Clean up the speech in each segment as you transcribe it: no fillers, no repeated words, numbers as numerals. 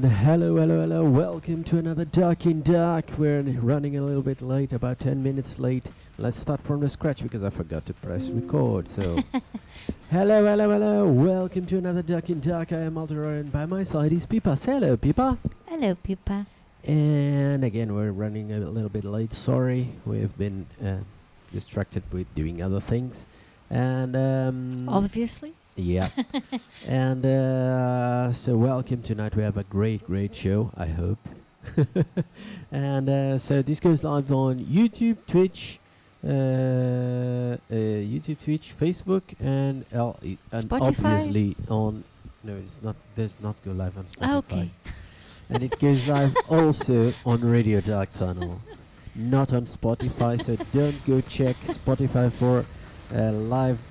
Hello. Welcome to another Dark in Dark. We're running a little bit late, about 10 minutes late. Let's start from the scratch because I forgot to press record. So, hello. Welcome to another Dark in Dark. I am Altero, and by my side is Pipa. Say hello, Pipa. Hello, Pipa. And again, we're running a little bit late. Sorry, we've been distracted with doing other things. And Obviously. Yeah. And so welcome tonight. We have a great show, I hope. And so this goes live on YouTube, Twitch, Facebook, and obviously on... No, it's not. Does not go live on Spotify. Okay. And it goes live also on Radio Dark Tunnel, not on Spotify. So don't go check Spotify for live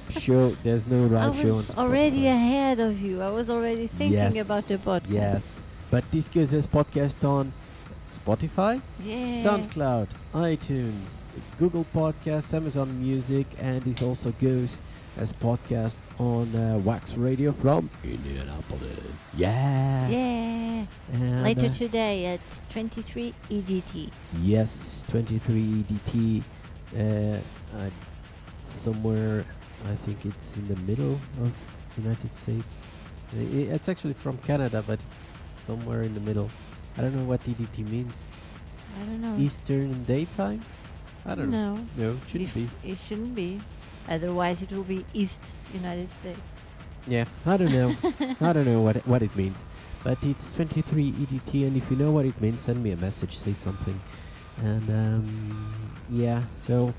show. There's no live show on Spotify. I was already ahead of you. I was already thinking about the podcast. Yes, but this goes as podcast on Spotify, SoundCloud, iTunes, Google Podcasts, Amazon Music, and this also goes as podcast on Wax Radio from Indianapolis. Yeah. And Later today at 23 EDT. Yes, 23 EDT. Somewhere, I think it's in the middle of United States. It's actually from Canada, but it's somewhere in the middle. I don't know what EDT means. I don't know. Eastern Daytime? I don't know. No, shouldn't be. It shouldn't be. Otherwise, it will be East United States. Yeah, I don't know. I don't know what it means. But it's 23 EDT, and if you know what it means, send me a message, say something. And yeah, so...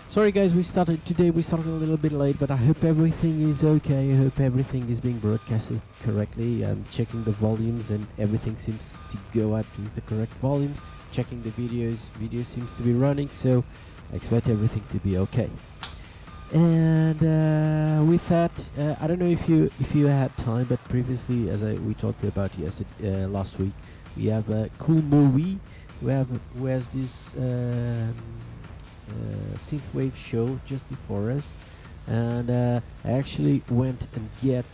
Sorry guys, we started a little bit late, but I hope everything is okay. I hope everything is being broadcasted correctly. I'm checking the volumes and everything seems to go out with the correct volumes. Checking the videos seems to be running, so I expect everything to be okay. And with that, I don't know if you had time, but previously, as we talked about last week, we have ÇoolMoWi, who has this synthwave show just before us, and I actually went and get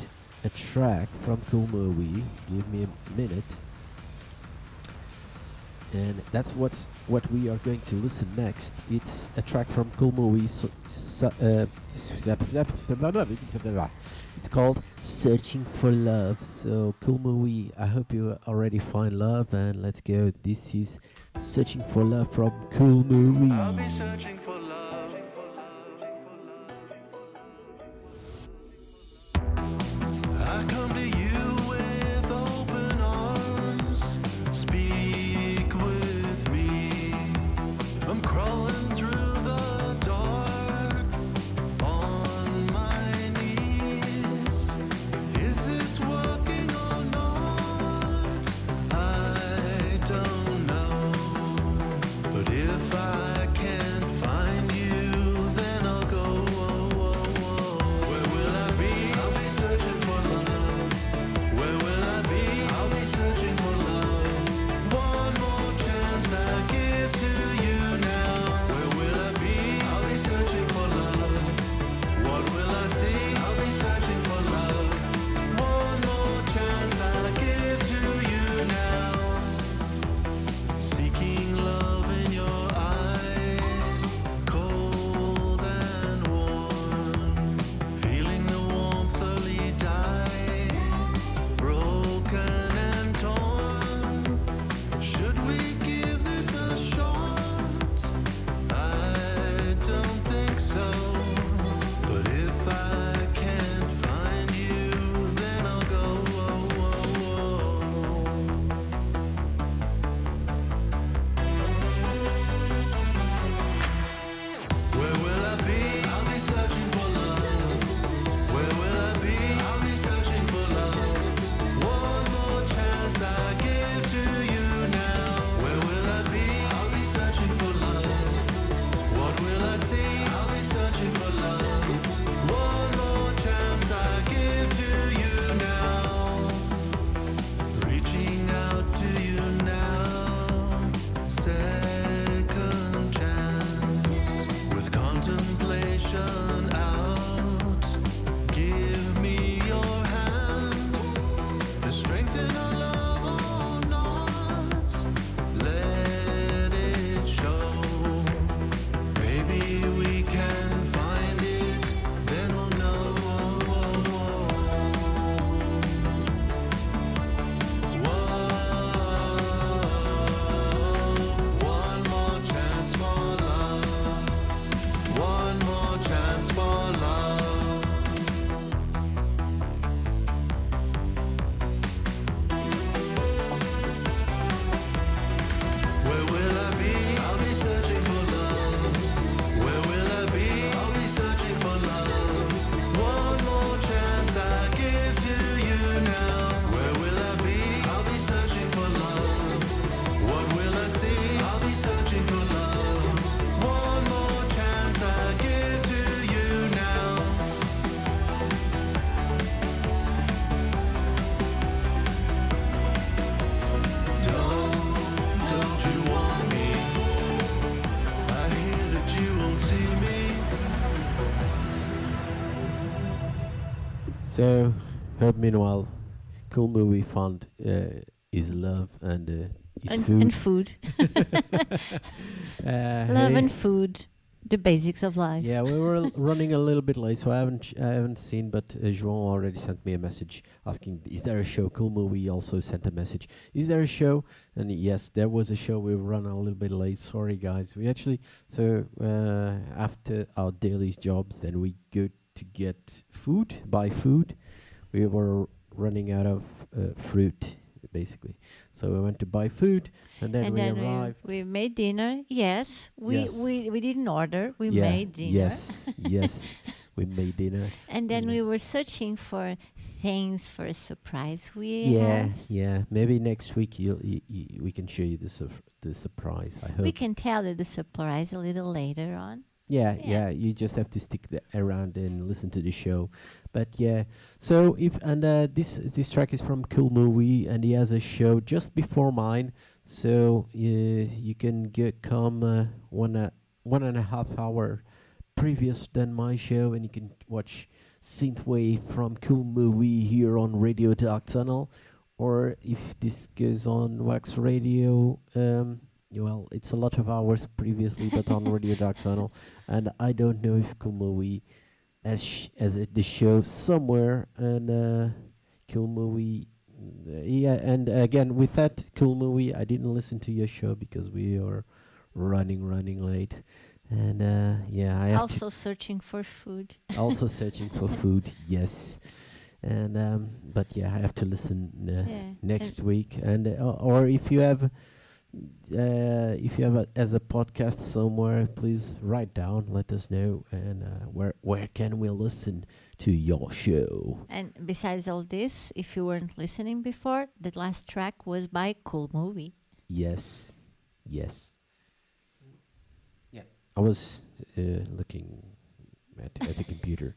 a track from ÇoolMoWi. Give me a minute, and that's what we are going to listen next. It's a track from ÇoolMoWi. It's called Searching for Love. So ÇoolMoWi, I hope you already find love, and let's go. This is Searching for Love from ÇoolMoWi. I'll be searching for love. I come to you with open arms. Speak with me. I'm crawling through the dark on my knees. Is this working or not? I don't know. But if I can't find you, then I'll go. Where will I be? I'll be searching for love. Where will I be? I'll be searching for love. One more chance I give to you now. Where will I be? I'll be searching for love. What will I see? I'll be searching for love. One more chance I give to you now. Seeking love in your eyes, cold and warm. Feeling the warmth slowly die, broken and torn. Should we give this a shot? I don't think so. But if I can't find you, then I'll go. Where will I be? I'll be searching for love. Where will I be? I'll be searching for love. One more chance I give to you now. Where will I be? I'll be searching for love. What will I see? I'll be searching for love. One more chance I give to you now. Reaching out to you now. Second chance with contemplation out. Give me your hand. The strength in our love So, hope meanwhile, cool movie fund is love and is food. And food. Love Hey, and food. The basics of life. yeah, we were running a little bit late, so I haven't seen. But João already sent me a message asking, "Is there a show?" Cool movie also sent a message, "Is there a show?" And yes, there was a show. We run a little bit late. Sorry, guys. We actually after our daily jobs, then we go to get food, buy food. We were running out of fruit, basically. So we went to buy food, and then we arrived. we made dinner. Yes, Yes. we didn't order. We Yeah, made dinner. Yes, yes, we made dinner. And then Yeah. we were searching for things for a surprise we Yeah, have. yeah. Maybe next week we can show you the surprise. I hope. We can tell you the surprise a little later on. Yeah, Yeah. yeah. You just have to stick around and listen to the show. But yeah, so this track is from Cool Movie, and he has a show just before mine. So you can come 1.5 hour previous than my show, and you can watch Synthwave from Cool Movie here on Radio Dark Tunnel, or if this goes on Wax Radio. Well, it's a lot of hours previously, but on Radio Dark Tunnel, and I don't know if Cool Movie as the show somewhere, and Cool Movie, yeah, and again with that Cool Movie, I didn't listen to your show because we are running late, and yeah, I have Also searching for food. also searching for food, yes, and but yeah, I have to listen Yeah, next and- week, and or if you have as a podcast somewhere, please write down, let us know, and where can we listen to your show. And besides all this, if you weren't listening before, the last track was by Cool Movie. Yes, yeah, I was looking at the computer.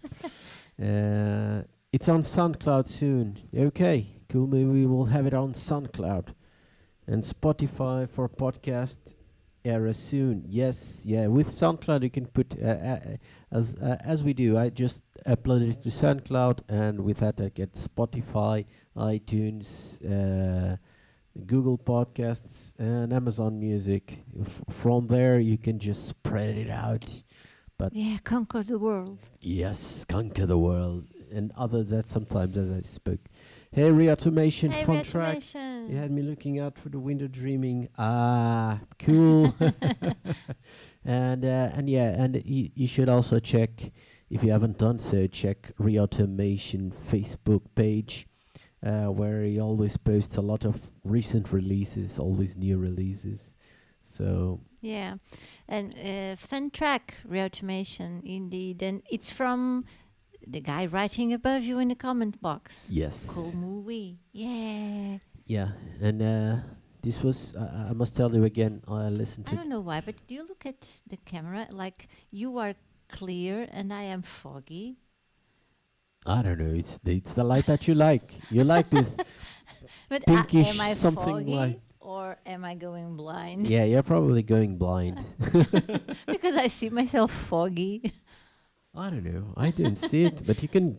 It's on SoundCloud soon. Okay, Cool Movie will have it on SoundCloud and Spotify for podcast era soon. Yes, yeah. With SoundCloud, you can put as we do. I just upload it to SoundCloud, and with that, I get Spotify, iTunes, Google Podcasts, and Amazon Music. From there, you can just spread it out. But Yeah, conquer the world. yes, conquer the world. And other that sometimes as I spoke. Hey, Reautomation, Hey, fun track. Reautomation. You had me looking out for the window dreaming. Ah, cool. and yeah, and you should also check, if you haven't done so, check Reautomation Facebook page, where he always posts a lot of recent releases, always new releases. So Yeah, and fun track, Reautomation, indeed. And it's from the guy writing above you in the comment box. yes. Cool Movie. Yeah. Yeah, and this was, I must tell you again, I listened I to... don't know why, but do you look at the camera like you are clear and I am foggy? I don't know, it's the light that you like. You like this But pinkish am I something foggy like... or am I going blind? Yeah, you're probably going blind. Because I see myself foggy. I don't know, I don't see it, but you can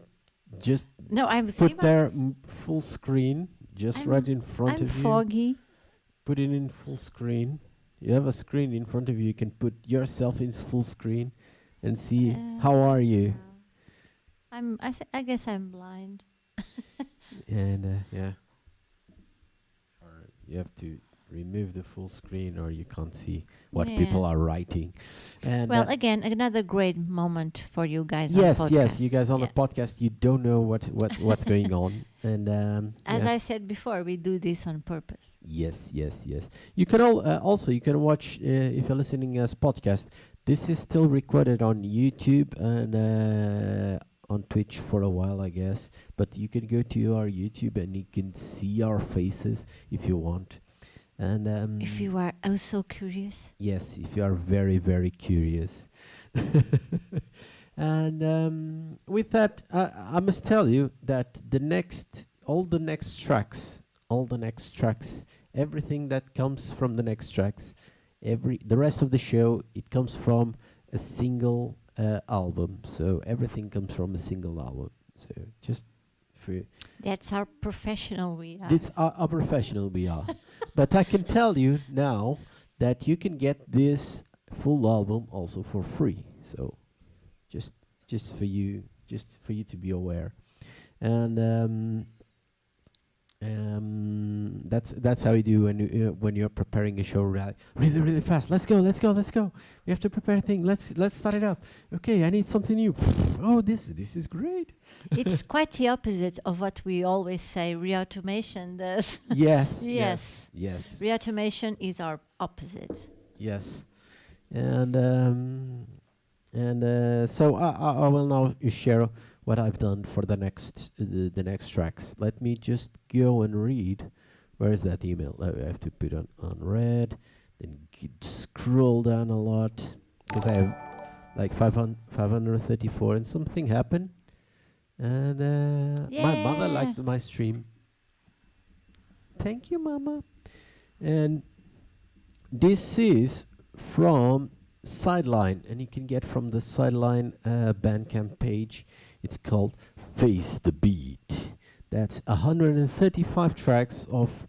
just No, I'm put there full screen, just I'm- right in front I'm of you. foggy. Put it in full screen. You have a screen in front of you, you can put yourself in full screen and see how are you. I guess I'm blind. And yeah, or you have to remove the full screen, or you can't see what Yeah. people are writing. And Well, again, another great moment for you guys. yes, on yes, podcast. you guys on Yeah. the podcast, you don't know what's going on, and As yeah. I said before, we do this on purpose. Yes. You can also you can watch if you're listening as podcast. This is still recorded on YouTube and on Twitch for a while, I guess. But you can go to our YouTube and you can see our faces if you want. And If you are also curious. yes, if you are very, very curious. And with that, I must tell you that all the next tracks, everything that comes from the next tracks, the rest of the show, it comes from a single album. So everything comes from a single album. So just That's how professional we are. It's how professional we are. But I can tell you now that you can get this full album also for free. So just just for you to be aware. And that's how you do when you're preparing a show really fast. Let's go. We have to prepare a thing. Let's start it up. Okay, I need something new. Oh, this is great. It's quite the opposite of what we always say Re-automation does. Yes. Yes. Yes. Re-automation is our opposite. Yes. And so I will now share what I've done for the next tracks. Let me just go and read. Where is that email? I have to put on red, then scroll down a lot because I have like 534 and something happened. And my mother liked my stream. Thank you, Mama. And this is from Sideline, and you can get from the Sideline Bandcamp page. It's called Face the Beat. That's 135 tracks of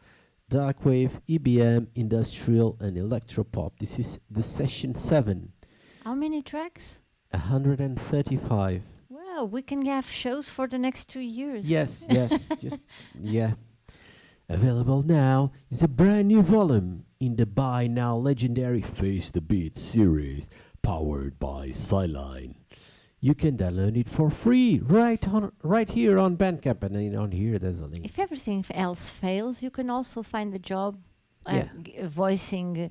darkwave, EBM, industrial, and electropop. This is the session 7. How many tracks? 135. Well, we can have shows for the next 2 years. Yes, just yeah. Available now is a brand new volume in the by now legendary Face the Beat series, powered by Sideline. You can download it for free right here on Bandcamp, and then on here there's a link. If everything else fails, you can also find a job voicing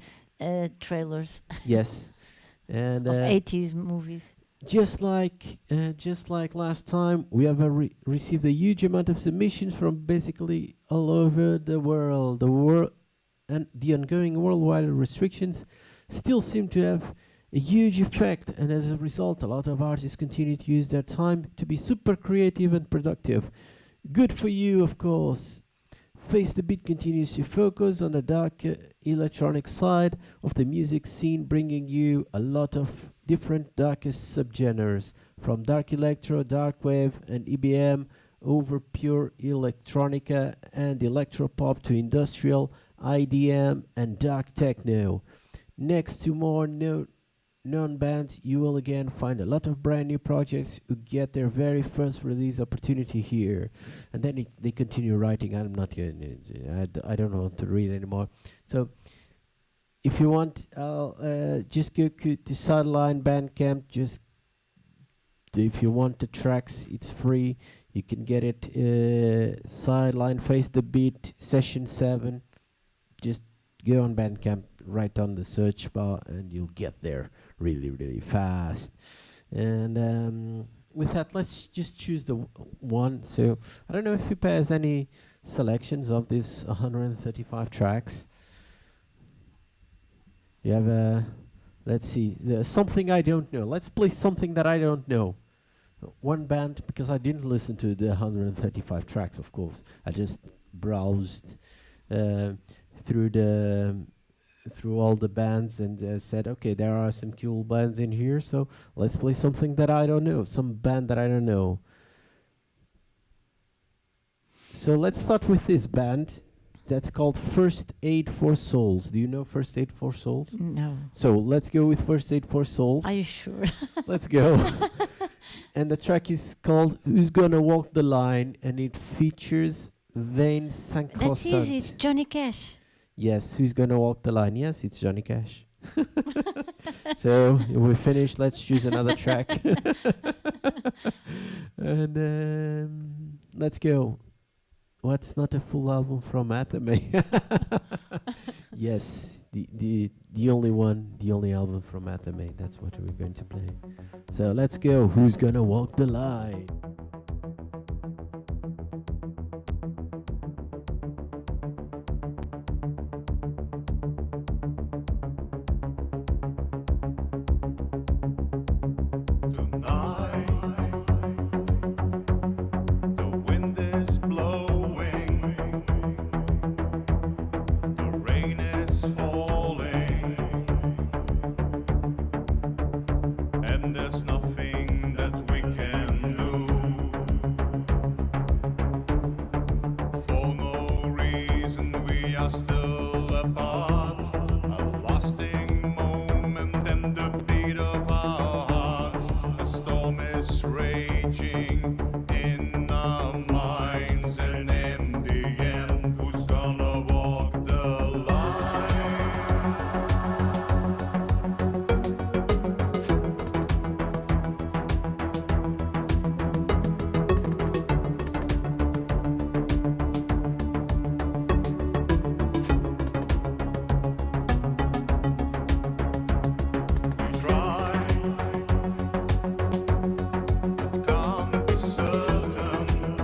trailers Yes, and of 80s movies. just like last time, we have received a huge amount of submissions from basically all over the world. And the ongoing worldwide restrictions still seem to have a huge effect, and as a result, a lot of artists continue to use their time to be super creative and productive. Good for you, of course. Face the Beat continues to focus on the dark electronic side of the music scene, bringing you a lot of different darkest subgenres, from dark electro, dark wave, and EBM, over pure electronica and electropop to industrial, IDM, and dark techno. Next to more known bands, you will again find a lot of brand new projects who get their very first release opportunity here. And then they continue writing. I don't know what to read anymore. So if you want, just go to Sideline Bandcamp. Just if you want the tracks, it's free. You can get it Sideline Face the Beat Session 7. Just go on Bandcamp, right on the search bar, and you'll get there really fast. And with that, let's just choose the one. So I don't know if Fipa has any selections of these 135 tracks. You have let's see, something I don't know. Let's play something that I don't know. One band, because I didn't listen to the 135 tracks, of course. I just browsed through all the bands and said, okay, there are some cool bands in here, so let's play something that I don't know, some band that I don't know. So let's start with this band that's called First Aid for Souls. Do you know First Aid for Souls? No. So let's go with First Aid for Souls. Are you sure? Let's go. And the track is called Who's Gonna Walk the Line, and it features Vane St. That's easy, it's Johnny Cash. Yes, Who's Gonna Walk the Line? Yes, it's Johnny Cash. So we're finished. Let's choose another track. And let's go. What's not a full album from Athame? Yes, the only one, the only album from Athame. That's what we're going to play. So let's go. Who's Gonna Walk the Line? There's nothing that we can do. are still apart. A lasting moment and the beat of our hearts. A storm is raging in our minds, and in the end, who's gonna walk the line? We try, but can't be certain.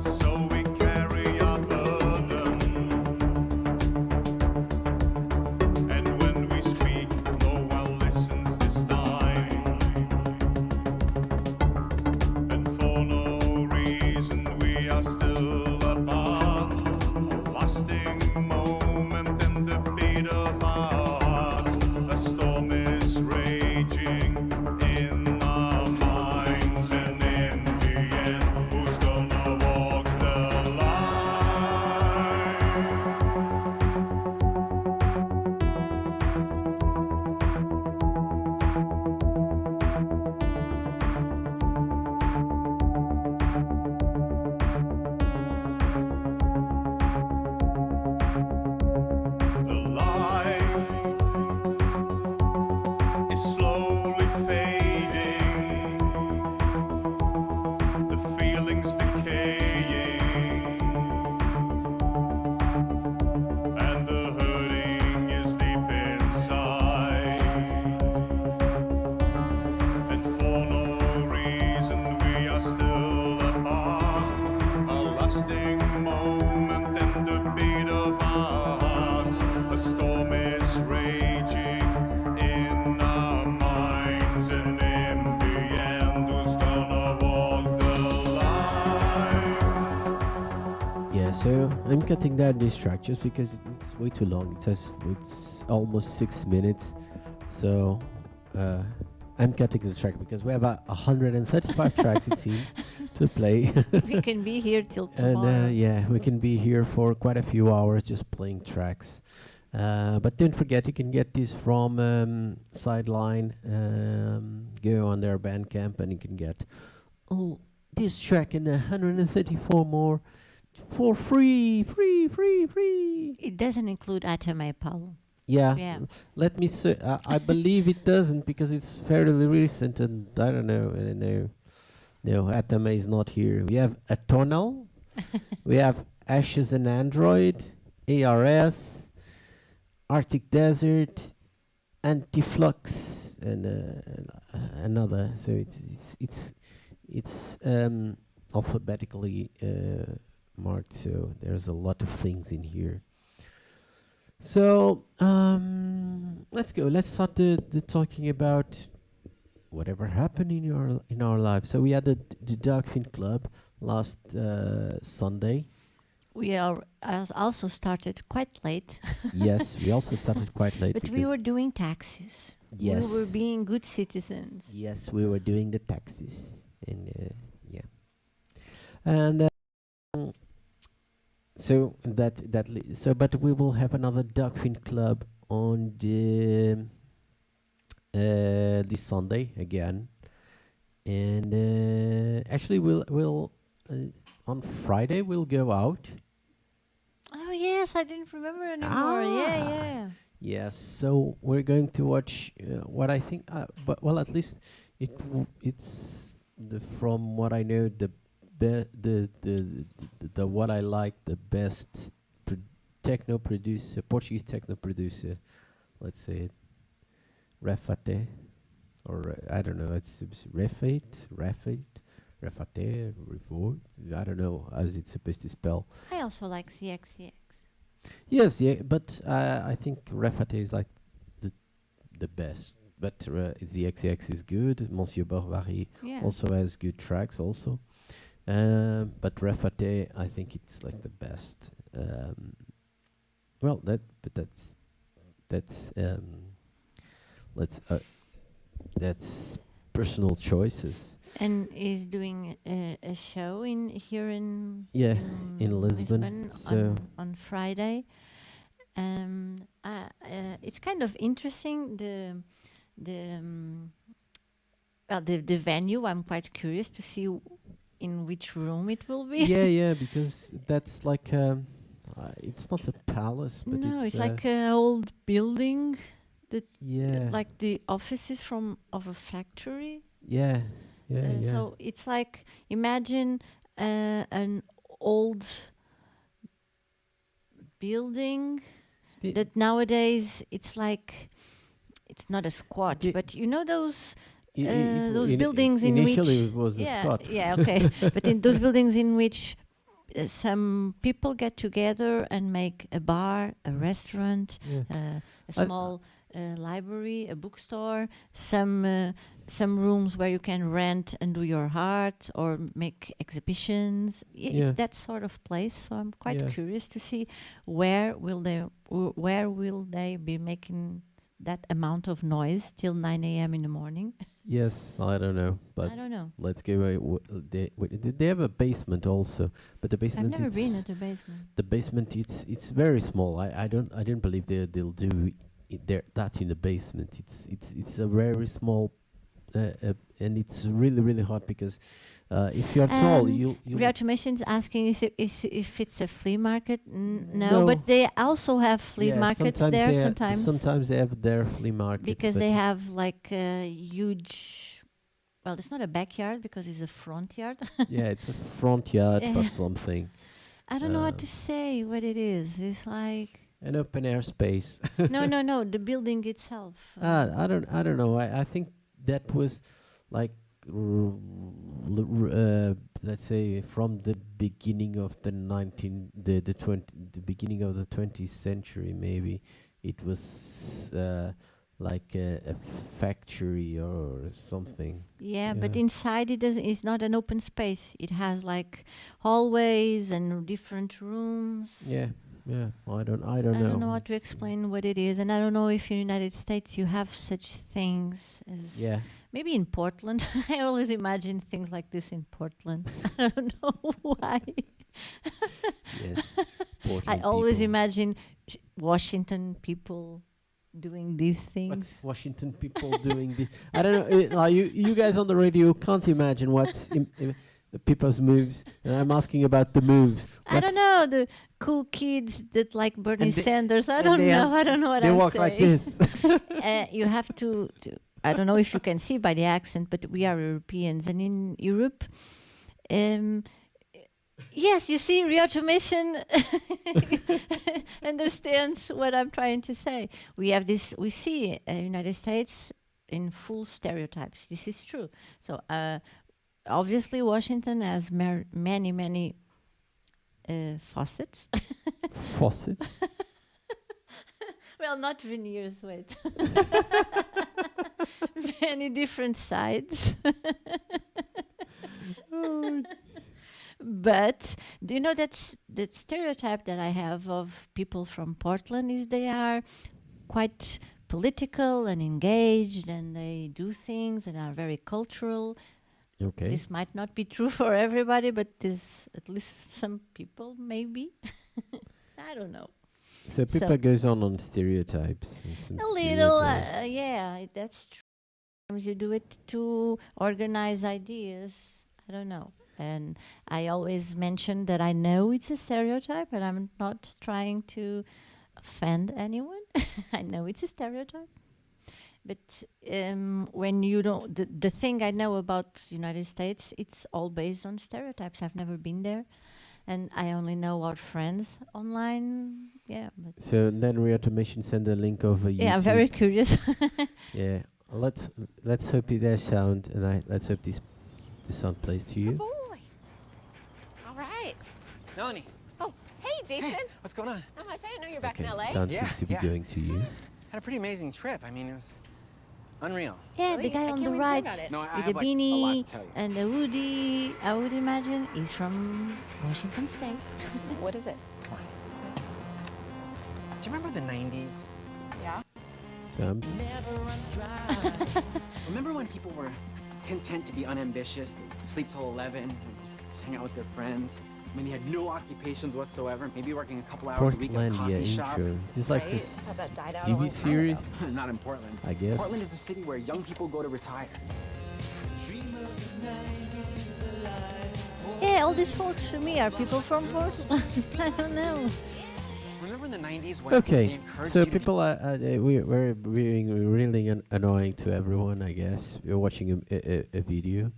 So we carry our burden, and when we speak, no one listens this time. And for no reason, we are still apart. A lasting moment and the beat of our hearts. A storm is raging in our minds, and in the end, who's gonna walk the line? The light is slowly fading, the feelings decaying, and the hurting is deep inside. And for no reason, we are still apart. A lasting moment and the beat of our hearts. A storm is raging in our minds, and in the end, who's gonna walk the line? Yeah, so I'm cutting down this track just because it's way too long. It says it's almost 6 minutes. So I'm cutting the track because we have 135 tracks, it seems, to play. We can be here till And tomorrow. yeah, we can be here for quite a few hours just playing tracks. But don't forget, you can get this from Sideline. Go on their Bandcamp and you can get this track and 134 more for free. It doesn't include ﷺ. Yeah, Yeah. let me say, I believe it doesn't because it's fairly recent and I don't know. No, Atama is not here. We have Atonal, we have Ashes and Android, ARS, Arctic Desert, Antiflux, and another. So it's alphabetically marked. So there's a lot of things in here. So let's go. Let's start the talking about whatever happened in our lives. So we had the Dogfin Club last Sunday. We are also started quite late, Yes, we also started quite late. but we because- were doing taxes. Yes. We were being good citizens. Yes, we were doing the taxes, and yeah, and so but we will have another Dogfin Club on the this Sunday again, and actually we'll on Friday we'll go out. Oh yes, I didn't remember anymore. Yeah, Ah. yeah. Yes, so we're going to watch what I think, but well, at least it's from what I know the what I like the best techno producer, Portuguese techno producer, let's say it, Refate, or I don't know, it's Refate, Revolt. I don't know how it's supposed to spell. I also like CXCX. Yes, yeah, but I think Refate is like the best. But ZXX is good. Monsieur Barbary Yeah. also has good tracks also. But Refate, I think it's like the best. Well, that's personal choices. And is doing a show here in Yeah, in Lisbon. So on Friday. It's kind of interesting the the venue. I'm quite curious to see in which room it will be. yeah, because that's like it's not a palace, but No, it's it's like an old building that yeah, like the offices of a factory. yeah, yeah. So it's like imagine an old building The- that nowadays it's like it's not a squat, The- but you know those those buildings in initially which it was a Scot. yeah, okay, but in those buildings in which some people get together and make a bar, a restaurant, Yeah. a small library, a bookstore, some rooms where you can rent and do your art or make exhibitions. Yeah. It's that sort of place. So I'm quite Yeah. curious to see where will they be making that amount of noise till 9 a.m. in the morning. Yes, I don't know, but I don't know. let's go. They have a basement also, but the I've basement. never been it's- at the basement. The basement. It's very small. I don't believe they'll do that in the basement. It's a very small, and it's really hot because if you're tall, you Reautomation is asking if it's a flea market. No, No. but they also have flea markets there sometimes. Sometimes they have their flea markets Because but they have like a huge. Well, it's not a backyard because it's a front yard. yeah, it's a front yard for Yeah. something, I don't know what Um, to say. What it is? It's like an open air space. no. The building itself. I don't know. I think that was like let's say from the beginning of the the beginning of the 20th century maybe it was like a factory or something. Yeah, but Yeah. inside it's not an open space. It has like hallways and different rooms. Yeah. I don't I know. don't know how to It's, explain what it is, and I don't know if in the United States you have such things as Yeah. maybe in Portland. I always imagine things like this in Portland. I don't know why. Yes. I Portland always people. imagine Washington people doing these things. What's Washington people doing this? I don't know. Like you guys on the radio can't imagine what's the people's moves. And I'm asking about the moves. I don't know, the cool kids that like Bernie And they- Sanders. I and don't they know. have- I don't know what They I'm walk saying. like this. You have to. I don't know if you can see by the accent, but we are Europeans, and in Europe, yes, you see, reautomation understands what I'm trying to say. We have this. We see United States in full stereotypes. This is true. So obviously, Washington has many faucets. Faucets. Well, not veneers, wait. Many different sides. But do you know that stereotype that I have of people from Portland is they are quite political and engaged and they do things and are very cultural. Okay. This might not be true for everybody, but this at least some people maybe. I don't know. So Pippa goes on stereotypes. And some A little, stereotypes. yeah, that's true. Sometimes you do it to organize ideas. I don't know. And I always mention that I know it's a stereotype, and I'm not trying to offend anyone. I know it's a stereotype. But when you don't, the thing I know about United States, it's all based on stereotypes. I've never been there. And I only know our friends online. Yeah. But So then Reautomation send a link over YouTube. yeah, I'm very curious. Yeah. Let's hope it has sound, and let's hope this sound plays to you. Boy. All right. Melanie, Oh, hey, Jason. what's going on? Not much. I didn't know you were back Okay. in LA. Sound Yeah, seems to be yeah. going to you. Had a pretty amazing trip. I mean, it was unreal. Yeah, Really? the guy I on can't the wait to hear right about it. No, I with have the like a lot beanie to tell you. and the hoodie, I would imagine, is from Washington State. What is it? Come on. Do you remember the 90s? Yeah. So Remember when people were content to be unambitious, sleep till 11, and just hang out with their friends. I mean, they had no occupations whatsoever, maybe working a couple hours a week at a Portlandia coffee shop. intro. This is like Right? this Thought that died out a TV long time series, Not in Portland. I guess. Portland is a city where young people go to retire. Yeah, all these folks to me are people from Portland. I don't know. Remember in the 90s when they Okay, encouraged so you to be people are we're being really annoying to everyone. I guess we're watching a video,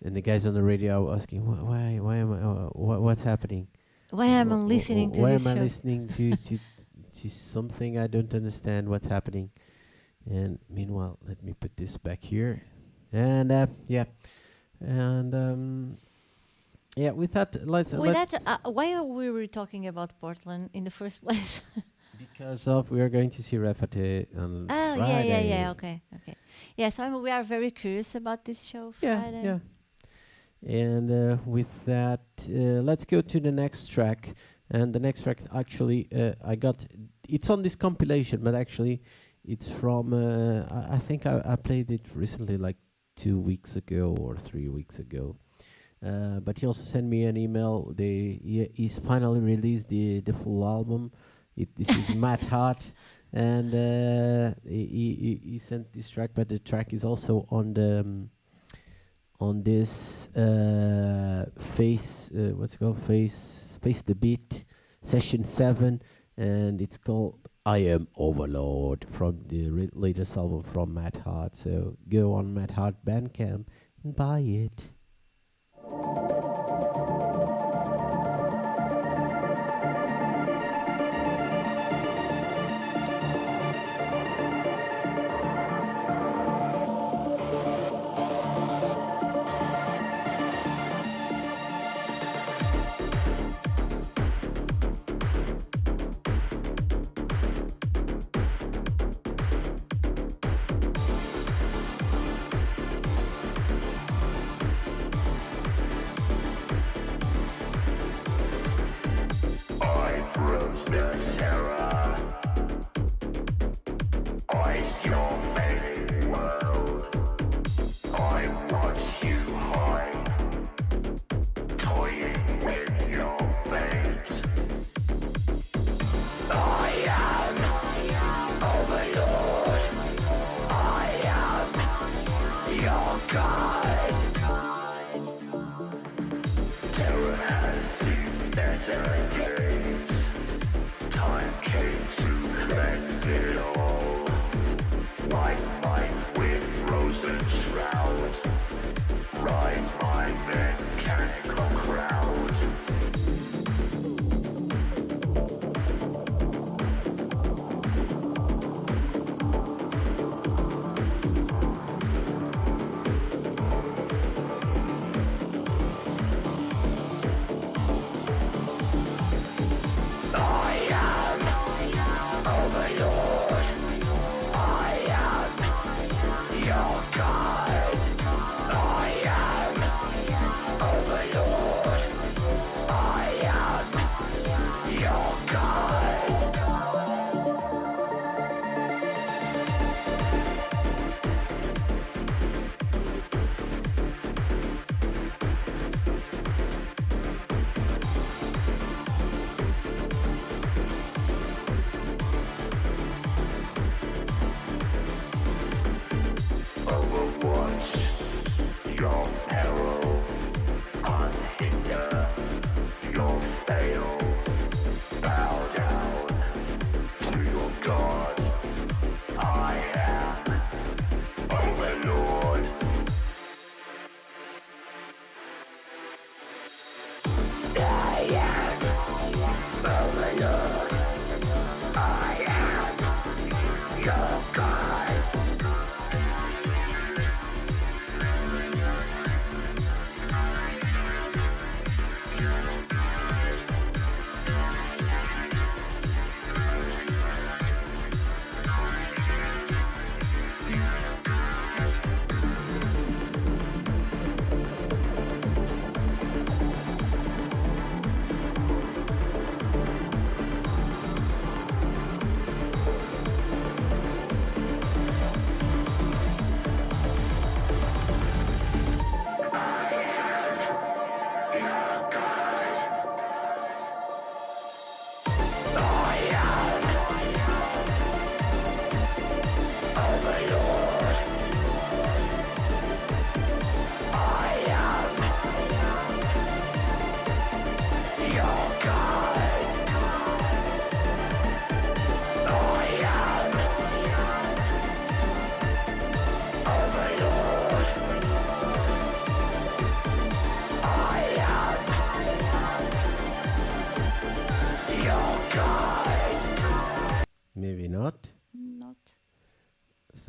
and the guys on the radio are asking, why am I? What's happening? Why am I Wh- wh- listening to Why this am I show? listening to something I don't understand what's happening? And meanwhile, let me put this back here, and yeah, we thought let's Why are we talking about Portland in the first place? because of we are going to see Refate on Oh, Friday. yeah. Okay. Yeah, so we are very curious about this show Friday. Yeah. And with that, let's go to the next track. And the next track, actually, it's on this compilation, but actually, it's from. I think I played it recently, like 2 weeks ago or 3 weeks ago. But he also sent me an email. He's finally released the full album. This is Matt Hart, and he sent this track. But the track is also on the on this face the beat session 7, and it's called I Am Overlord from the latest album from Matt Hart. So go on Matt Hart Bandcamp and buy it.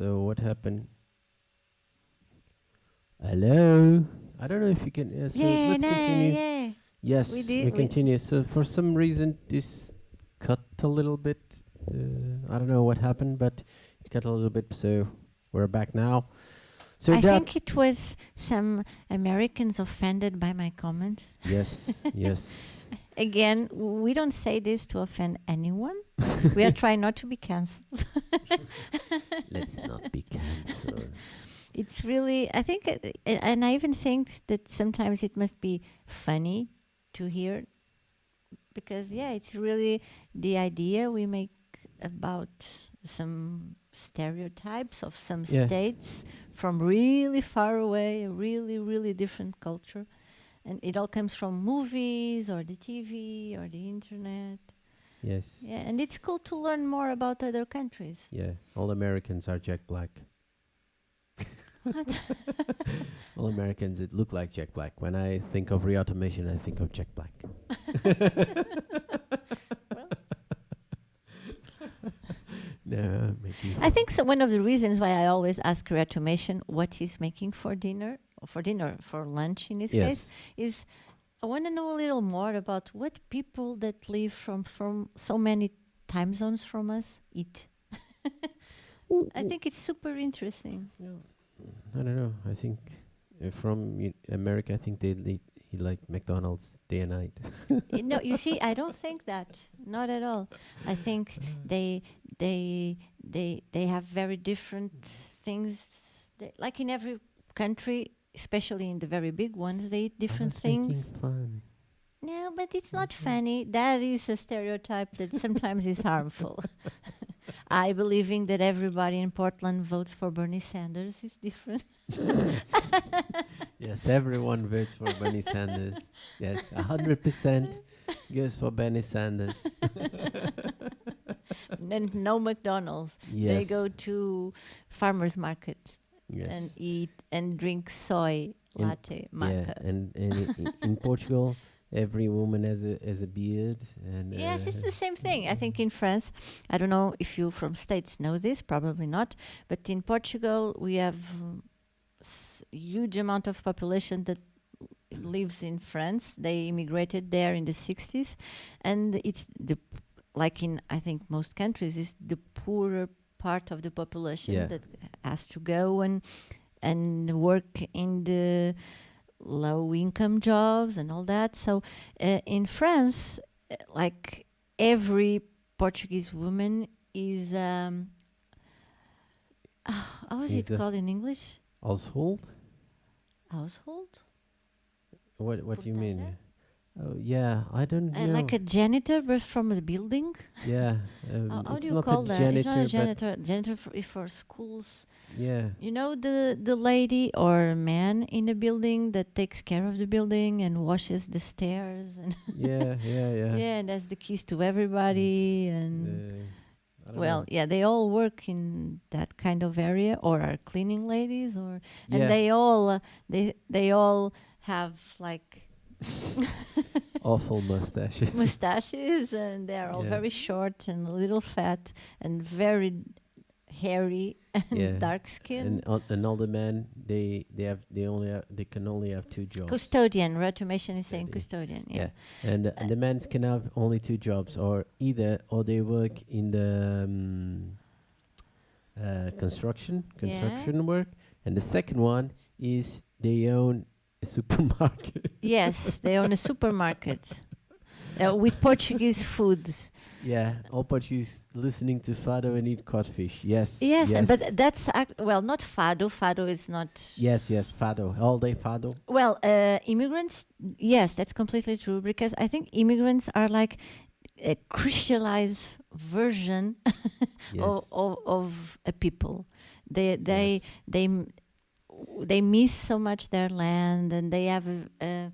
So what happened? Hello. I don't know if you can. So let's continue. yeah. Yes, We did- we we- continue. So for some reason, this cut a little bit. I don't know what happened, but it cut a little bit. So we're back now. So I that think it was some Americans offended by my comment. yes, yes. Again, we don't say this to offend anyone. We are trying not to be cancelled. Let's not be cancelled. It's really, I think, and I even think that sometimes it must be funny to hear, because yeah, it's really the idea we make about some stereotypes of some Yeah. states from really far away, a really, really different culture. And it all comes from movies or the TV or the internet. Yes. Yeah, and it's cool to learn more about other countries. Yeah. All Americans are Jack Black. All Americans that look like Jack Black. When I think of re-automation, I think of Jack Black. No, make you I think so. One of the reasons why I always ask Automation what he's making for dinner, for lunch in this case, is I want to know a little more about what people that live from so many time zones from us eat. I think it's super interesting. I don't know. I think from America, I think he like McDonald's day and night. No, you see, I don't think that. Not at all. I think they have very different things. Like in every country, especially in the very big ones, they eat different things. Fun. No, but it's not funny. That is a stereotype that sometimes is harmful. I believing that everybody in Portland votes for Bernie Sanders is different. Yes, everyone votes for Bernie Sanders. Yes, 100% goes for Bernie Sanders. And no McDonald's. Yes. They go to farmers market Yes. and eat and drink soy In- latte Yeah, maca. and in Portugal, every woman has a beard. And Yes, it's the same thing. I think in France, I don't know if you from States know this, probably not, but in Portugal we have huge amount of population that lives in France. They immigrated there in the 60s, and it's like in I think most countries is the poorer part of the population Yeah. that has to go and work in the low income jobs and all that. So in France, like every Portuguese woman is how is Is it a- called in English? Household? Household? What do you mean? Portada? Oh yeah, I don't know. Like a janitor, but from a building. Yeah. How it's do you not call a that? janitor, It's not a but janitor. Janitor for schools. yeah. You know the lady or man in the building that takes care of the building and washes the stairs and Yeah. yeah, and has the keys to everybody and I don't well, know. yeah, they all work in that kind of area or are cleaning ladies or Yeah. and they all have like Awful mustaches. mustaches and they're all Yeah. very short and a little fat and very hairy and Yeah. dark skin. And all the men, they can only have two jobs. Custodian, automation is saying Custodian. custodian. Yeah. And the men can have only two jobs, or they work in the construction work, and the second one is they own a supermarket. Yes, they own a supermarket with Portuguese foods. Yeah, all Portuguese listening to fado and eat codfish. Yes. Yes, yes. but that's well, not fado. Fado is not. yes, fado, all day fado. Well, immigrants. Yes, that's completely true because I think immigrants are like a crystallized version Yes. of a people. They Yes. they miss so much their land and they have a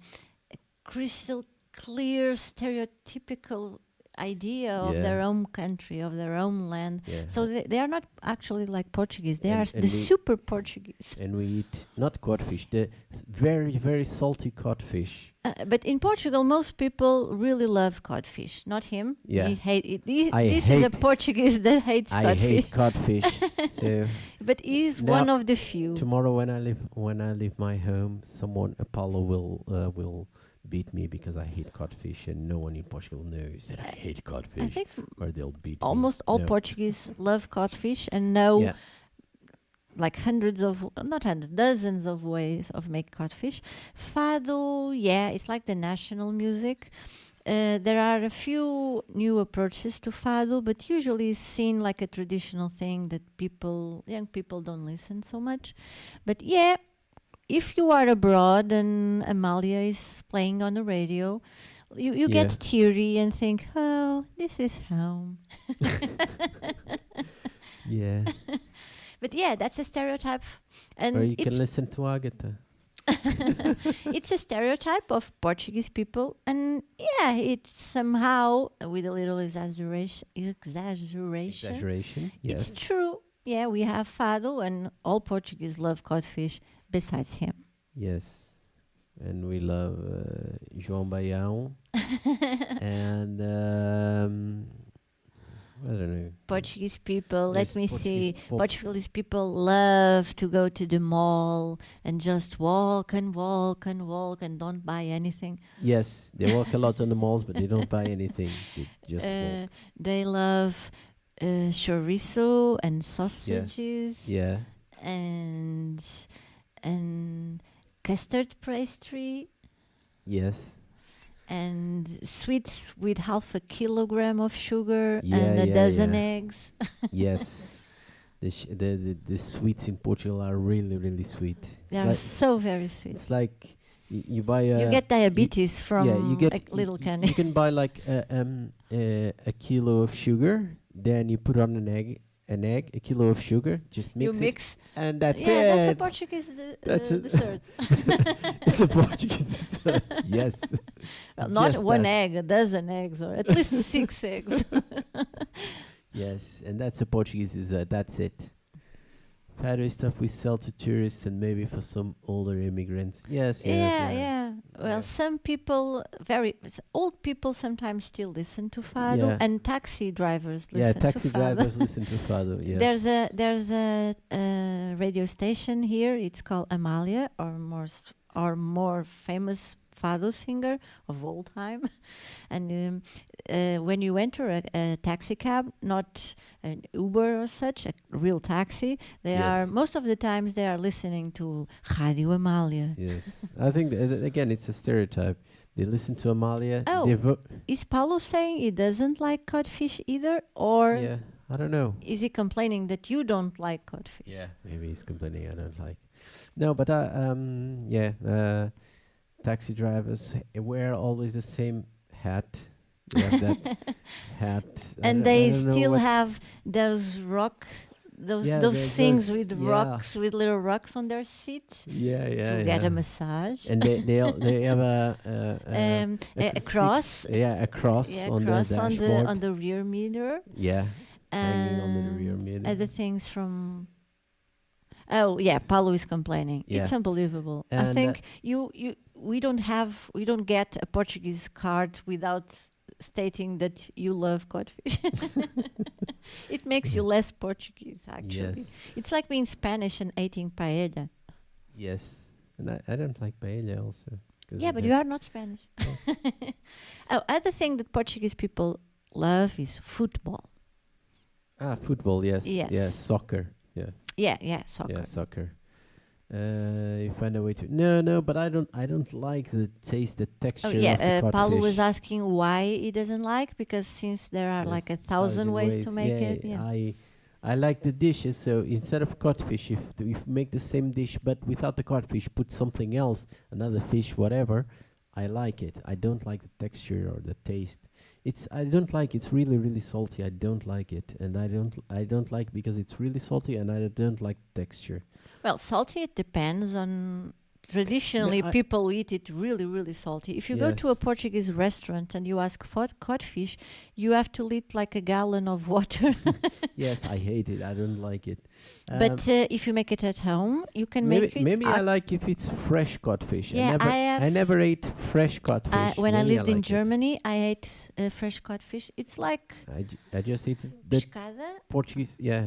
crystal clear stereotypical idea of Yeah. their own country, of their own land. Yeah. So they are not actually like Portuguese. They And- are and the we- super Portuguese. And we eat not codfish, the very, very salty codfish. But in Portugal, most people really love codfish. Not him. Yeah. He hate it. I This is a hate- Portuguese that hates I codfish. hate codfish. So But he's Now- one of the few. tomorrow when I leave my home, someone Apollo will beat me because I hate codfish, and no one in Portugal knows that I hate codfish. I think or they'll beat almost me. all No. Portuguese love codfish and know Yeah. like dozens of ways of make codfish. Fado, yeah, it's like the national music. There are a few new approaches to fado, but usually it's seen like a traditional thing that young people don't listen so much. But yeah, if you are abroad and Amalia is playing on the radio, you Yeah. get teary and think, oh, this is home. Yeah. But yeah, that's a stereotype. And Or you it's can listen to Agatha. it's a stereotype of Portuguese people, and yeah, it's somehow with a little exaggeration. Exaggeration. Yes. It's true. Yeah, we have fado, and all Portuguese love codfish. Besides him, Yes. And we love João Baião. And I don't know. Portuguese people. Let Yes, me see. Portuguese Portuguese people love to go to the mall and just walk and walk and walk and don't buy anything. Yes, they walk a lot on the malls, but they don't buy anything. They just walk. They love chorizo and sausages. Yeah. and custard pastry Yes. and sweets with half a kilogram of sugar Yeah, and a yeah, dozen yeah. eggs. Yes. The sweets in Portugal are really, really sweet. They are so very sweet. It's like you buy a. You get diabetes from you get a little candy. You can buy like a kilo of sugar, then you put on a kilo of sugar, just You mix it, mix. and that's Yeah, that's a it. Portuguese That's it. dessert. It's a Portuguese dessert. Yes. Well, not Just one that. egg, a dozen eggs, or at least 6 eggs. Yes, and that's a Portuguese dessert. That's it. Fado stuff we sell to tourists and maybe for some older immigrants. Yes, yes. Yeah. Well, Yeah. some people, old people sometimes still listen to fado, Yeah. and taxi drivers listen Yeah, to taxi fado. drivers listen to Fado. Yes. There's a radio station here. It's called Amalia, or more famous fado singer of all time. And when you enter a taxi cab, not an Uber or such, a real taxi, Yes. most of the times they are listening to Radio Amalia. Yes. I think again it's a stereotype. They listen to Amalia. Oh. They vote. Is Paulo saying he doesn't like codfish either, or Yeah. I don't know. is he complaining that you don't like codfish? Yeah. Maybe he's complaining I don't like. No, but taxi drivers wear always the same hat. They have that hat. And they still have those Yeah, those there's things those- with yeah. rocks, with little rocks on their seats Yeah, to get a massage. And they have A cross. a cross Yeah, on cross the on dashboard. on the rear mirror. Yeah, hanging on the rear And mirror. other things from. Oh yeah, Paulo is complaining. Yeah. It's unbelievable. I And, think we don't get a Portuguese card without stating that you love codfish. It makes you less Portuguese, actually. Yes, It's like being Spanish and eating paella. yes. And I don't like paella also. 'cause Yeah, it but has- you are not Spanish. Other thing that Portuguese people love is football. Football. Yes. Yes. Yeah, soccer. Yeah, soccer. Yeah, soccer. You find a way to no, but I don't like the taste, the texture Oh of the yeah, codfish. Paulo was asking why he doesn't like, because since there are There's like 1,000 ways to make it. Yeah. I like the dishes, so instead of codfish, if make the same dish but without the codfish, put something else, another fish, whatever, I like it. I don't like the texture or the taste. I don't like it's really, really salty. I don't like it, and I don't like because it's really salty, and I don't like texture. Well, salty, it depends on traditionally I- people eat it really, really salty. If you go to a Yes. Portuguese restaurant and you ask for codfish, you have to eat like a gallon of water. Yes, I hate it. I don't like it. But if you make it at home, you can maybe make it. maybe I like if it's fresh codfish. Yeah, I never ate fresh codfish. when I Maybe lived in like it. Germany, I ate fresh codfish. It's like I just eat the pescada Portuguese. Yeah,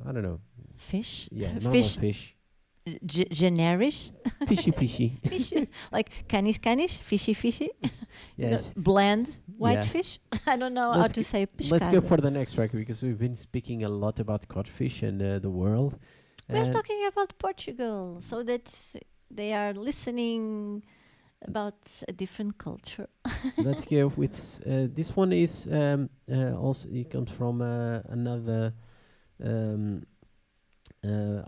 I don't know. fish. Yeah, normal fish. fish. Generic. Fishy, fishy. Fish. Like canis, fishy. Yes. Bland white Yes. fish. I don't know Let's how to say pescada. Let's go for the next track because we've been speaking a lot about codfish and the world. We're And talking about Portugal, so that they are listening about a different culture. let's go with this one is also it comes from another.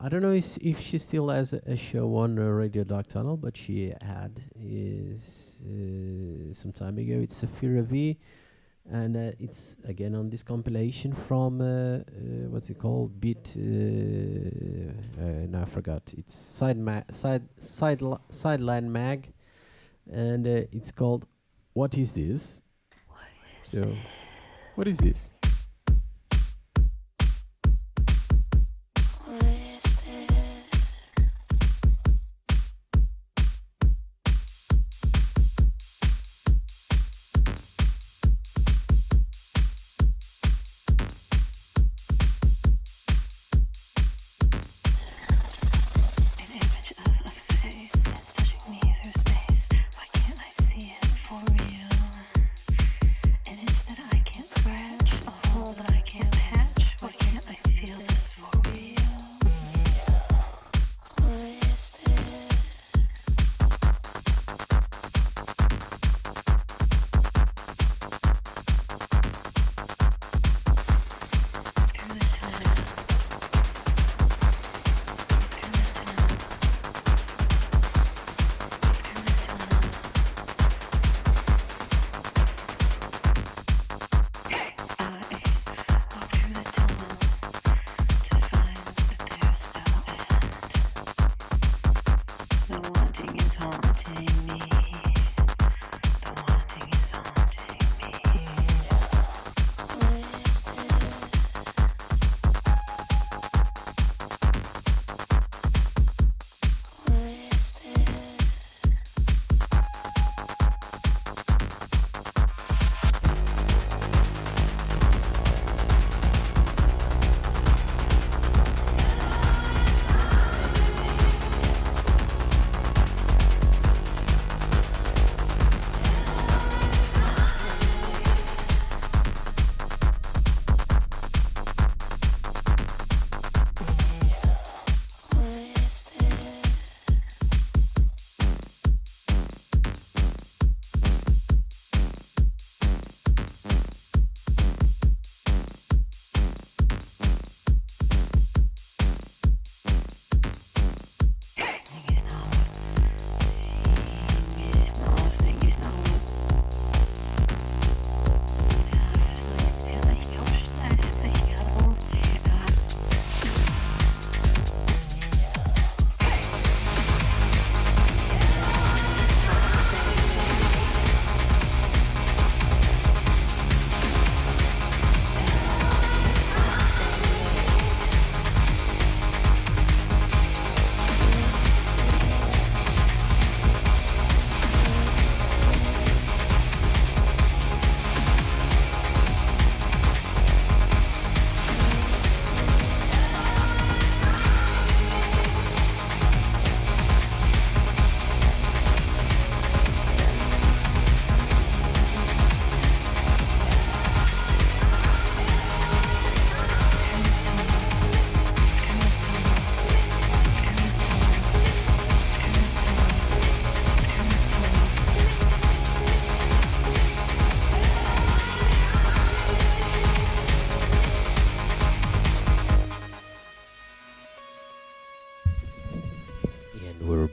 I don't know if she still has a show on Radio Dark Tunnel, but she had is some time ago. It's ﷺHYRA, and it's again on this compilation from what's it called? Beat. No, I forgot. It's Sideline Mag, and it's called "What Is This?" What is this?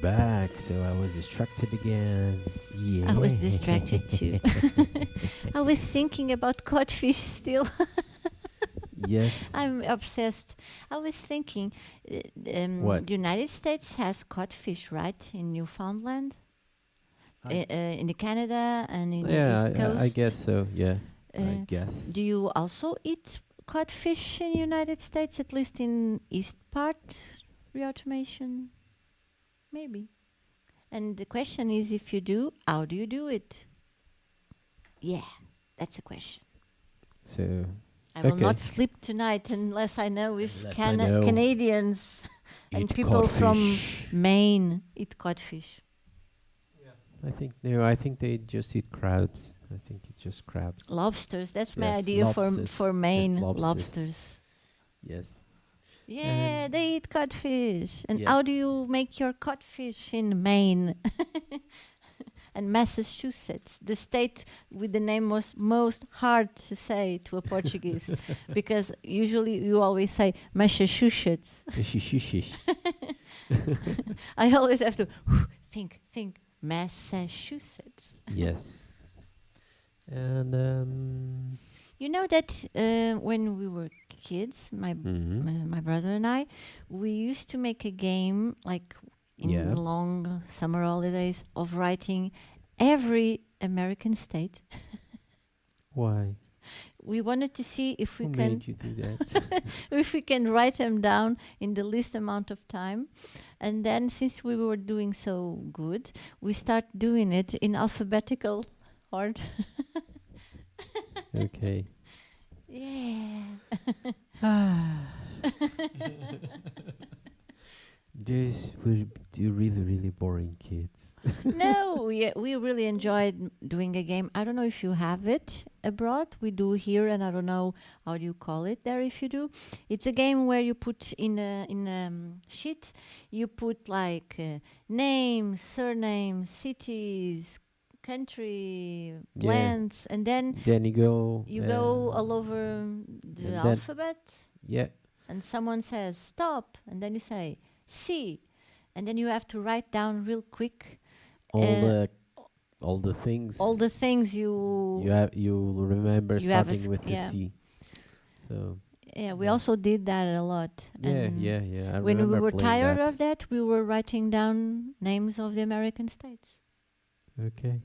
back, so I was distracted again. Yeah. I was distracted too. I was thinking about codfish still. Yes. I'm obsessed. I was thinking, What? the United States has codfish, right, in Newfoundland, in the Canada and in the Yeah, East Coast. I guess so. Yeah, I Uh, guess. Do you also eat codfish in the United States, at least in east part re-automation? Maybe. And the question is, if you do, how do you do it? Yeah, that's a question. So I will Okay. not sleep tonight unless I know if Unless I know Canadians and eat people from codfish. Maine eat codfish. I think no. I think they just eat crabs. I think it's just crabs. Lobsters, that's my Yes, idea lobsters, for just Maine. lobsters. Lobsters. Yes. Yeah, they eat codfish. And Yeah. how do you make your codfish in Maine? And Massachusetts, the state with the name most hard to say to a Portuguese, because usually you always say Massachusetts. Shishish. I always have to think Massachusetts. Yes. And You know that when we were kids, my brother and I, we used to make a game like in Yeah. the long summer holidays of writing every American state. why? We wanted to see if we Who can made you do that? if we can write them down in the least amount of time. And then since we were doing so good, we start doing it in alphabetical order. Okay. Yeah. These would do really boring kids. No, we really enjoyed doing a game. I don't know if you have it abroad. We do here, and I don't know how do you call it there if you do. It's a game where you put in a sheet, you put like names, surnames, cities, country, Yeah. lands, and then Then you go. you go all over and the then- alphabet, Yeah. and someone says stop, and then you say C, and then you have to write down real quick All the things. all the things you You remember You have a starting with the yeah. C. So yeah, we Yeah. also did that a lot. yeah, And yeah. I when we remember were playing tired that. of that, we were writing down names of the American states. Okay.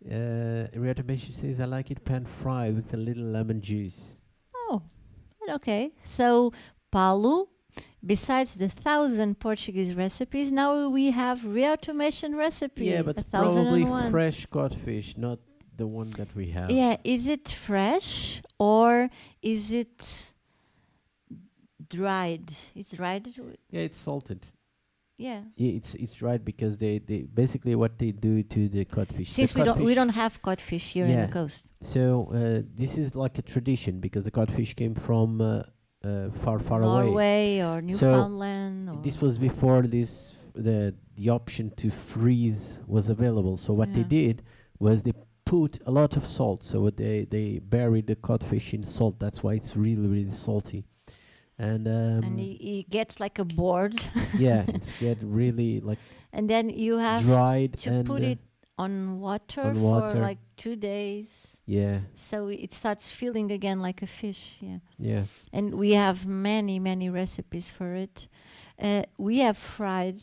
Reautomation says I like it pan fried with a little lemon juice. Oh, okay. So Paulo, besides the 1,000 Portuguese recipes, now we have re-automation recipe. Yeah, but it's probably 1001. fresh codfish, not the one that we have. Yeah, is it fresh or is it dried? It's dried. Yeah, it's salted. Yeah. Yeah, it's dried because they basically what they do to the codfish. Since The we codfish- don't have codfish here in Yeah. the coast. So this is like a tradition because the codfish came from far away. Norway or So Newfoundland. Or This was before the option to freeze was available. So what they Yeah. did was they put a lot of salt. So they buried the codfish in salt. That's why it's really salty. And and he gets like a board, yeah, it's get really like and then you have dried to and put it on water on for water. like 2 days, yeah, so it starts feeling again like a fish. Yeah, yeah. and we have many recipes for it. We have fried.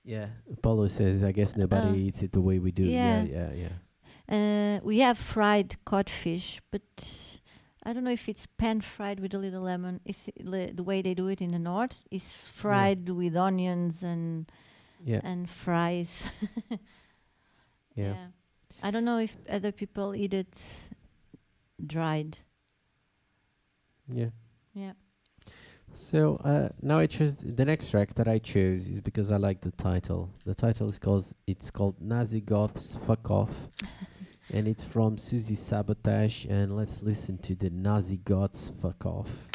Yeah, Paulo says, I guess nobody eats it the way we do. yeah. Yeah. We have fried codfish, but I don't know if it's pan fried with a little lemon. The way they do it in the north is fried with onions and Yeah. and fries. Yeah. I don't know if other people eat it dried. Yeah. Yeah. So now I chose the next track that I chose is because I like the title. The title is called Nazi Goths Fuck Off. And it's from Susie Sabotage, and let's listen to the Nazi Goths Fuck Off.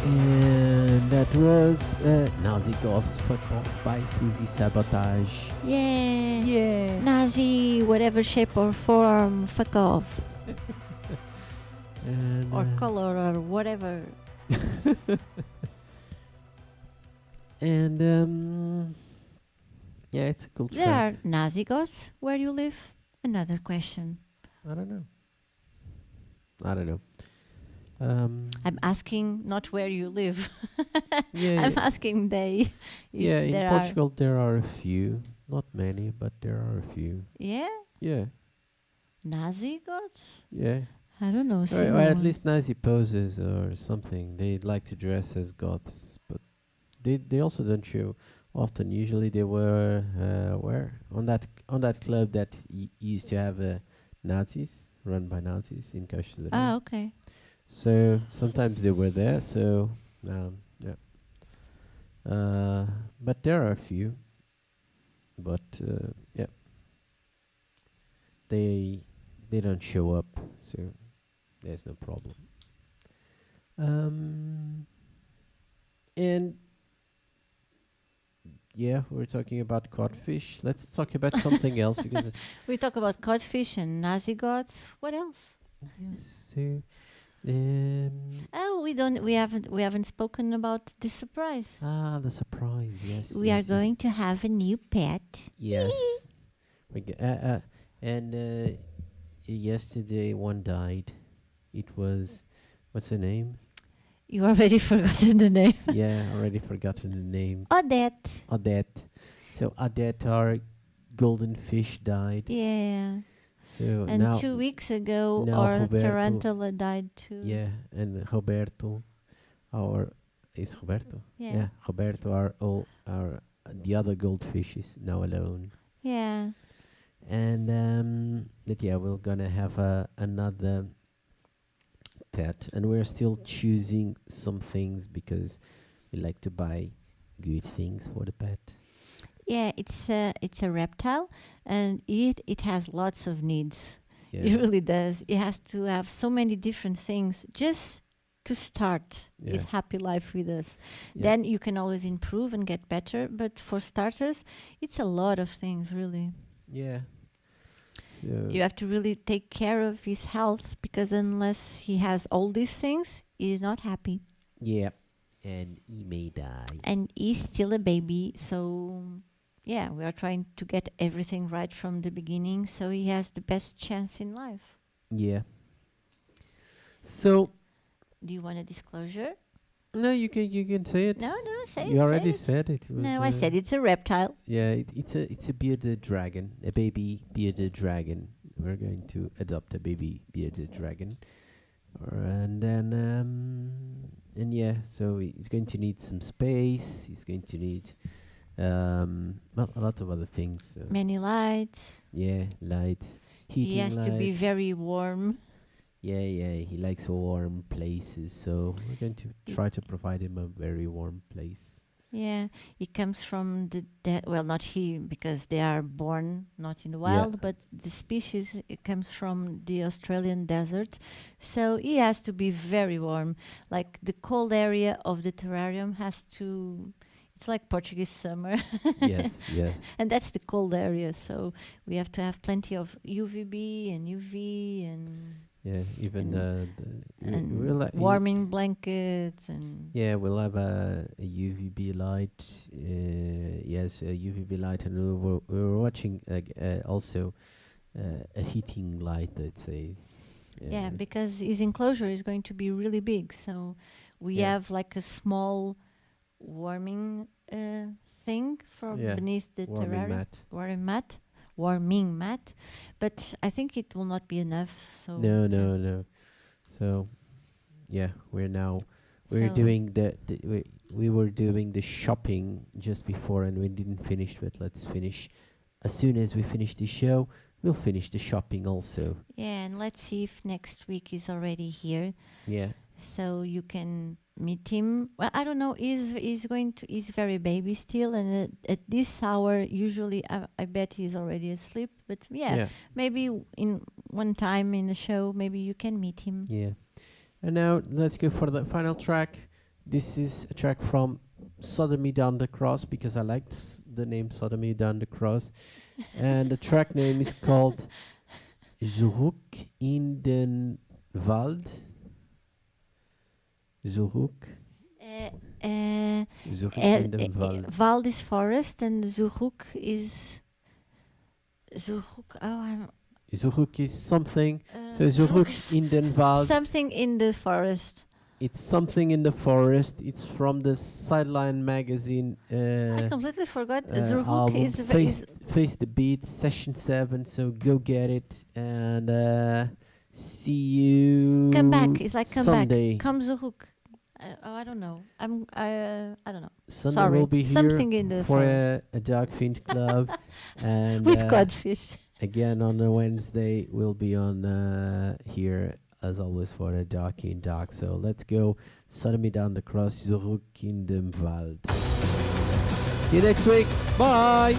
And that was Nazi Goths Fuck Off by ÞÞYÇ. Yeah. Yeah. Nazi, whatever shape or form, fuck off. And, Or color or whatever. and yeah, it's a cool There track. are Nazi goths where you live? Another question. I don't know. I don't know. I'm asking not where you live. Yeah, I'm yeah. asking they. If Yeah, in there Portugal there are a few, not many, but there are a few. Yeah? Yeah, Nazi goths? yeah. I don't know. Or at least Nazi poses or something. They like to dress as goths, but they also don't show often. Usually they were where on that club that used to have Nazis run by Nazis in Caixa. Ah, okay. So sometimes they were there. So yeah. But there are a few. But yeah, they don't show up. So there's no problem. And yeah, we're talking about codfish. Let's talk about something else because We talk about codfish and Nazi goths. What else? yes, so, Oh, we haven't spoken about the surprise. the surprise. Yes, We are yes, going to have a new pet. Yes. And yesterday one died. It was what's the name? You already forgotten the name. Yeah, already forgotten the name. Odette. Odette. So Odette, our golden fish, died. Yeah. So And now 2 weeks ago, now our Roberto- tarantula died too. yeah, and Roberto, is Roberto? Yeah. Roberto, our the other goldfish is now alone. Yeah. And but yeah, we're gonna have another pet, and we're still choosing some things because we like to buy good things for the pet. Yeah, it's a reptile, and it has lots of needs. Yeah, It really does. It has to have so many different things just to start his Yeah. happy life with us. Yeah. Then you can always improve and get better. But for starters, it's a lot of things, really. yeah. So You have to really take care of his health because unless he has all these things, he's not happy. yeah, and he may die. And he's still a baby, so yeah, we are trying to get everything right from the beginning so he has the best chance in life. Yeah. So Do you want a disclosure? no, you can say it. No, say it. You already say said it. Was, No, I said it's a reptile. Yeah, it's a bearded dragon, a baby bearded dragon. We're going to adopt a baby bearded dragon, and then and yeah, so he's going to need some space. He's going to need well, a lot of other things. Many lights. Yeah, lights, heating He has lights. to be very warm. Yeah, he likes warm places, so we're going to try to provide him a very warm place. Yeah, he comes from well, not he, because they are born not in the wild, but the species it comes from the Australian desert. So he has to be very warm. Like the cold area of the terrarium has to. It's like Portuguese summer. Yes, yeah. And that's the cold area. So we have to have plenty of UVB and UV and Yeah, even and we'll warming blankets and yeah, we'll have a UVB light. Yes, a UVB light, and we were watching also a heating light. Let's say. yeah, because his enclosure is going to be really big. So we Yeah. have like a small warming thing for Yeah, beneath the warming terrarium. mat. Warming mat. But I think it will not be enough. So No. So, yeah, we're So- doing we were doing the shopping just before, and we didn't finish. But let's finish as soon as we finish the show. We'll finish the shopping also. yeah, and let's see if next week is already here. Yeah. So you can meet him. Well, I don't know. He's very baby still, and at this hour, usually I bet he's already asleep. But yeah, maybe in one time in the show, maybe you can meet him. Yeah. And now let's go for the final track. This is a track from Sodomy Down the Cross because I liked the name Sodomy Down the Cross. And the track name is called Zurück in den Wald. Zurück. Zurück in den Wald. Wald is forest and Zurück is Zurück. Zurück is something. So Zurück in den Wald. Something in the forest. It's something in the forest. It's from the Sideline magazine. I completely forgot. Zurück album. is Face the Beat, Session 7. So go get it and see you. Come back. It's like come Sunday. back. Come Zurück. I don't know. I don't know. Sunday Sorry. will be here Something in the for forest. a Dogfish Club. And With codfish. again on a Wednesday, we'll be on here as always for a Dark in Dark. So let's go. Sodomy Down the Cross, Zurück in den Wald. See you next week. Bye.